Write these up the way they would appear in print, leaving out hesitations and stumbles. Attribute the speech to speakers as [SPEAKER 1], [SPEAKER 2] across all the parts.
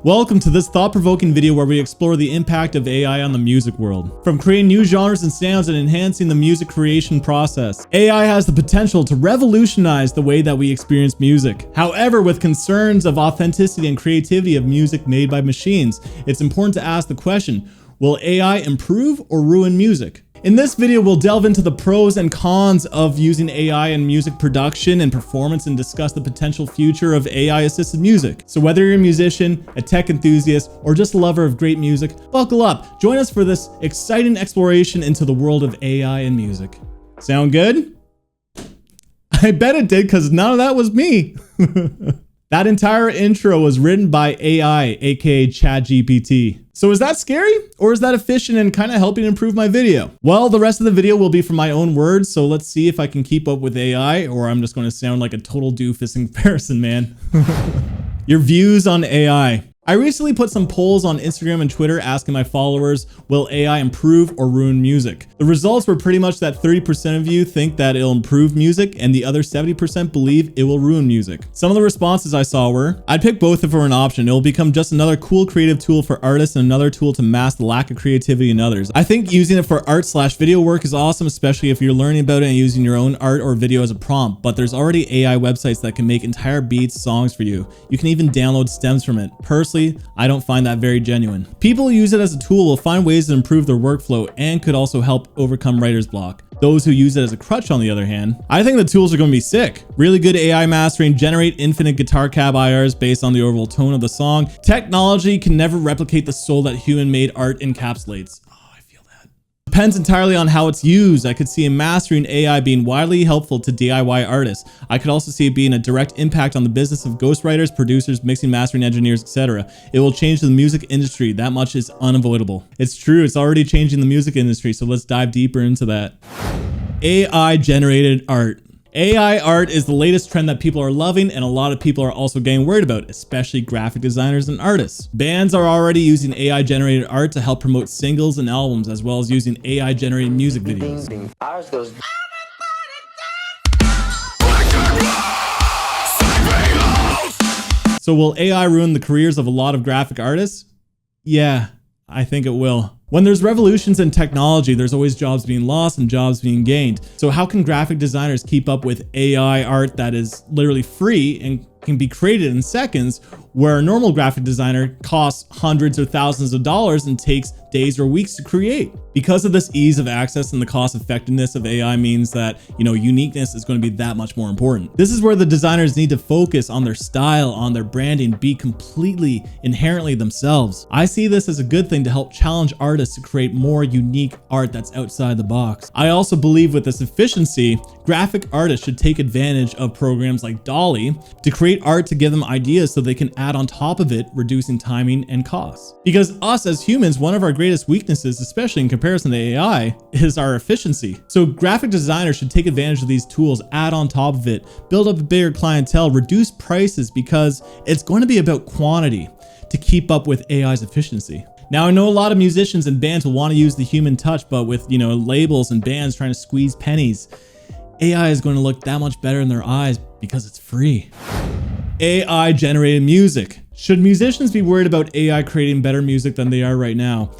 [SPEAKER 1] Welcome to this thought-provoking video where we explore the impact of AI on the music world. From creating new genres and sounds and enhancing the music creation process, AI has the potential to revolutionize the way that we experience music. However, with concerns of authenticity and creativity of music made by machines, it's important to ask the question, will AI improve or ruin music? In this video, we'll delve into the pros and cons of using AI in music production and performance and discuss the potential future of AI-assisted music. So whether you're a musician, a tech enthusiast, or just a lover of great music, buckle up. Join us for this exciting exploration into the world of AI and music. Sound good? I bet it did, because none of that was me. That entire intro was written by AI, aka ChatGPT. So is that scary? Or is that efficient and kind of helping improve my video? Well, the rest of the video will be from my own words, so let's see if I can keep up with AI, or I'm just going to sound like a total doofus in comparison, man. Your views on AI. I recently put some polls on Instagram and Twitter asking my followers, will AI improve or ruin music? The results were pretty much that 30% of you think that it'll improve music and the other 70% believe it will ruin music. Some of the responses I saw were, I'd pick both if it were an option. It will become just another cool creative tool for artists and another tool to mask the lack of creativity in others. I think using it for art/video work is awesome, especially if you're learning about it and using your own art or video as a prompt, but there's already AI websites that can make entire beats, songs for you. You can even download stems from it. Personally, I don't find that very genuine. People who use it as a tool will find ways to improve their workflow and could also help overcome writer's block. Those who use it as a crutch, on the other hand, I think the tools are going to be sick. Really good AI mastering, generate infinite guitar cab IRs based on the overall tone of the song. Technology can never replicate the soul that human-made art encapsulates. Depends entirely on how it's used. I could see mastering AI being widely helpful to DIY artists. I could also see it being a direct impact on the business of ghostwriters, producers, mixing, mastering engineers, etc. It will change the music industry. That much is unavoidable. It's true, it's already changing the music industry, so let's dive deeper into that. AI generated art. AI art is the latest trend that people are loving, and a lot of people are also getting worried about, especially graphic designers and artists. Bands are already using AI generated art to help promote singles and albums, as well as using AI generated music videos.
[SPEAKER 2] Ours goes.
[SPEAKER 1] So will AI ruin the careers of a lot of graphic artists? Yeah, I think it will. When there's revolutions in technology, there's always jobs being lost and jobs being gained. So how can graphic designers keep up with AI art that is literally free and can be created in seconds, where a normal graphic designer costs hundreds or thousands of dollars and takes days or weeks to create? Because of this ease of access and the cost effectiveness of AI means that, uniqueness is going to be that much more important. This is where the designers need to focus on their style, on their branding, be completely inherently themselves. I see this as a good thing to help challenge artists to create more unique art that's outside the box. I also believe with this efficiency, graphic artists should take advantage of programs like DALL-E to create art to give them ideas so they can add on top of it, reducing timing and costs. Because us as humans, one of our greatest weaknesses, especially in comparison to AI, is our efficiency. So graphic designers should take advantage of these tools, add on top of it, build up a bigger clientele, reduce prices, because it's going to be about quantity to keep up with AI's efficiency. Now, I know a lot of musicians and bands will want to use the human touch, but with, labels and bands trying to squeeze pennies, AI is going to look that much better in their eyes because it's free. AI generated music. Should musicians be worried about AI creating better music than they are right now?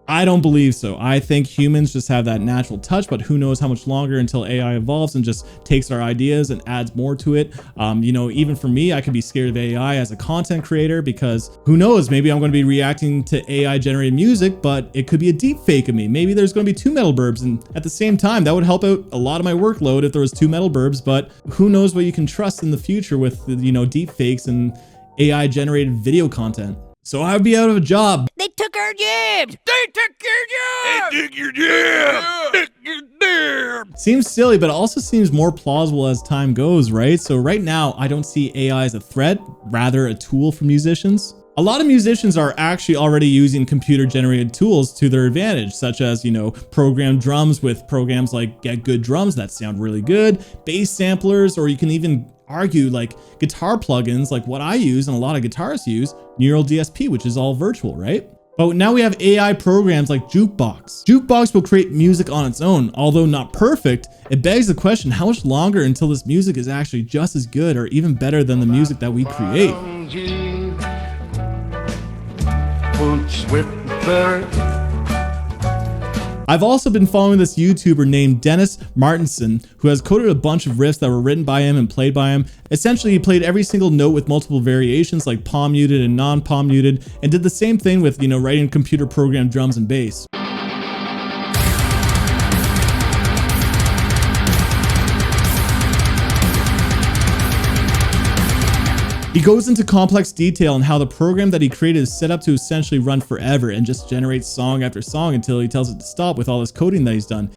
[SPEAKER 1] I don't believe so. I think humans just have that natural touch, but who knows how much longer until AI evolves and just takes our ideas and adds more to it. Even for me, I could be scared of AI as a content creator, because who knows, maybe I'm going to be reacting to AI generated music, but it could be a deep fake of me. Maybe there's going to be two METALBIRBs, and at the same time, that would help out a lot of my workload if there was two METALBIRBs, but who knows what you can trust in the future with, deep fakes and AI generated video content. So I'd be out of a job.
[SPEAKER 3] They took our jobs!
[SPEAKER 4] They took your job! They took your job! They took your job!
[SPEAKER 1] Seems silly, but also seems more plausible as time goes, right? So right now, I don't see AI as a threat, rather a tool for musicians. A lot of musicians are actually already using computer-generated tools to their advantage, such as, programmed drums with programs like Get Good Drums that sound really good, bass samplers, or you can even argue like guitar plugins like what I use and a lot of guitarists use, Neural DSP, which is all virtual, right? But now we have AI programs like Jukebox. Jukebox will create music on its own, although not perfect. It begs the question, how much longer until this music is actually just as good or even better than the music that we create?
[SPEAKER 2] boots with the bird.
[SPEAKER 1] I've also been following this YouTuber named Dennis Martinson, who has coded a bunch of riffs that were written by him and played by him. Essentially, he played every single note with multiple variations like palm muted and non-palm muted, and did the same thing with, writing computer programmed drums and bass. He goes into complex detail on how the program that he created is set up to essentially run forever and just generates song after song until he tells it to stop with all this coding that he's done.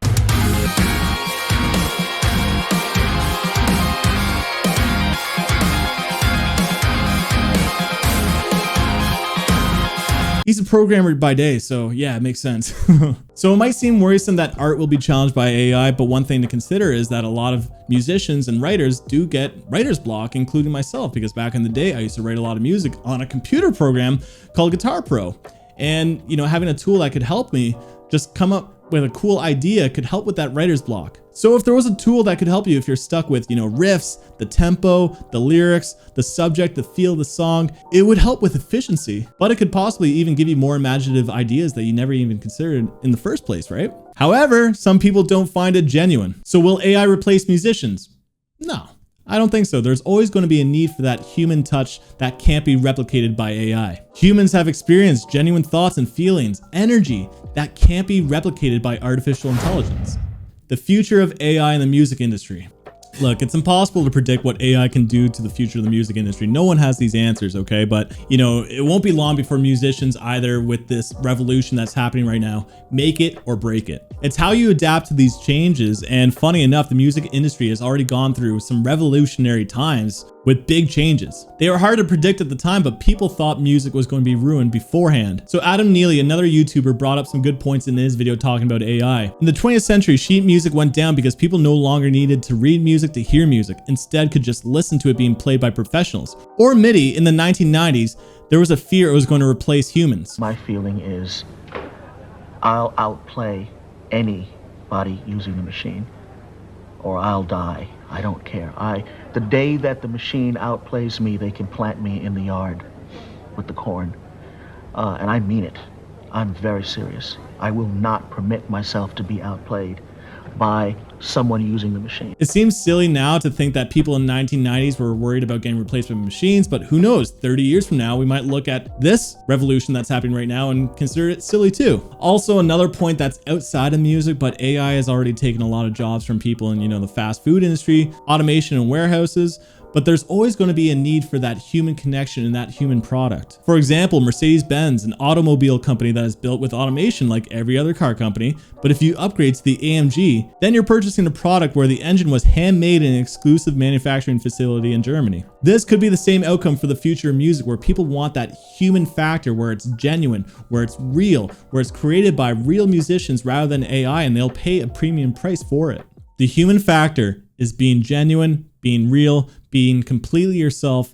[SPEAKER 1] He's a programmer by day, so yeah, it makes sense. So it might seem worrisome that art will be challenged by AI, but one thing to consider is that a lot of musicians and writers do get writer's block, including myself, because back in the day, I used to write a lot of music on a computer program called Guitar Pro. And, having a tool that could help me just come up with a cool idea could help with that writer's block. So if there was a tool that could help you if you're stuck with, riffs, the tempo, the lyrics, the subject, the feel of the song, it would help with efficiency, but it could possibly even give you more imaginative ideas that you never even considered in the first place, right? However, some people don't find it genuine. So will AI replace musicians? No, I don't think so. There's always going to be a need for that human touch that can't be replicated by AI. Humans have experienced genuine thoughts and feelings, energy that can't be replicated by artificial intelligence. The future of AI in the music industry. Look, it's impossible to predict what AI can do to the future of the music industry. No one has these answers, okay? But, it won't be long before musicians, either with this revolution that's happening right now, make it or break it. It's how you adapt to these changes, and funny enough, the music industry has already gone through some revolutionary times with big changes. They were hard to predict at the time, but people thought music was going to be ruined beforehand. So Adam Neely, another YouTuber, brought up some good points in his video talking about AI. In the 20th century, sheet music went down because people no longer needed to read music to hear music, instead could just listen to it being played by professionals. Or MIDI in the 1990s, there was a fear it was going to replace humans.
[SPEAKER 3] My feeling is I'll outplay anybody using the machine, or I'll die. I don't care. The day that the machine outplays me, they can plant me in the yard with the corn. And I mean it. I'm very serious. I will not permit myself to be outplayed by someone using the machine.
[SPEAKER 1] It seems silly now to think that people in the 1990s were worried about getting replaced by machines, but who knows, 30 years from now, we might look at this revolution that's happening right now and consider it silly too. Also, another point that's outside of music, but AI has already taken a lot of jobs from people in, the fast food industry, automation in warehouses, but there's always going to be a need for that human connection and that human product. For example, Mercedes-Benz, an automobile company that is built with automation like every other car company, but if you upgrade to the AMG, then you're purchasing a product where the engine was handmade in an exclusive manufacturing facility in Germany. This could be the same outcome for the future of music, where people want that human factor, where it's genuine, where it's real, where it's created by real musicians rather than AI, and they'll pay a premium price for it. The human factor is being genuine, being real, being completely yourself,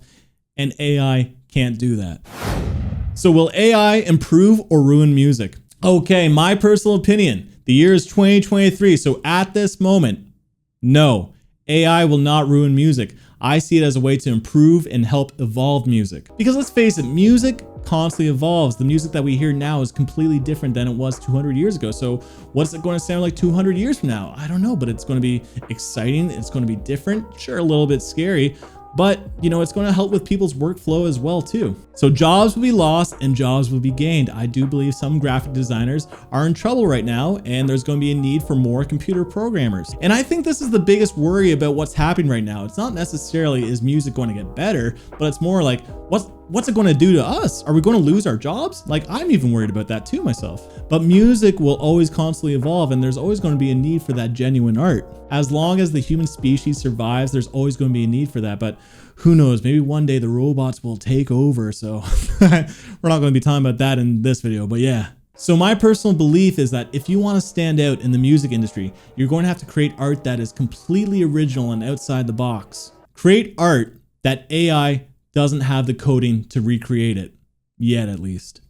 [SPEAKER 1] and AI can't do that. So will AI improve or ruin music? Okay, my personal opinion, the year is 2023, so at this moment, no, AI will not ruin music. I see it as a way to improve and help evolve music. Because let's face it, music constantly evolves. The music that we hear now is completely different than it was 200 years ago. So what's it going to sound like 200 years from now? I don't know, but it's going to be exciting. It's going to be different. Sure, a little bit scary, but it's going to help with people's workflow as well too. So jobs will be lost and jobs will be gained. I do believe some graphic designers are in trouble right now, and there's going to be a need for more computer programmers. And I think this is the biggest worry about what's happening right now. It's not necessarily is music going to get better, but it's more like what's it going to do to us? Are we going to lose our jobs? Like, I'm even worried about that too myself. But music will always constantly evolve, and there's always going to be a need for that genuine art. As long as the human species survives, there's always going to be a need for that. But who knows, maybe one day the robots will take over. So we're not going to be talking about that in this video, but yeah. So my personal belief is that if you want to stand out in the music industry, you're going to have to create art that is completely original and outside the box. Create art that AI doesn't have the coding to recreate it, yet at least.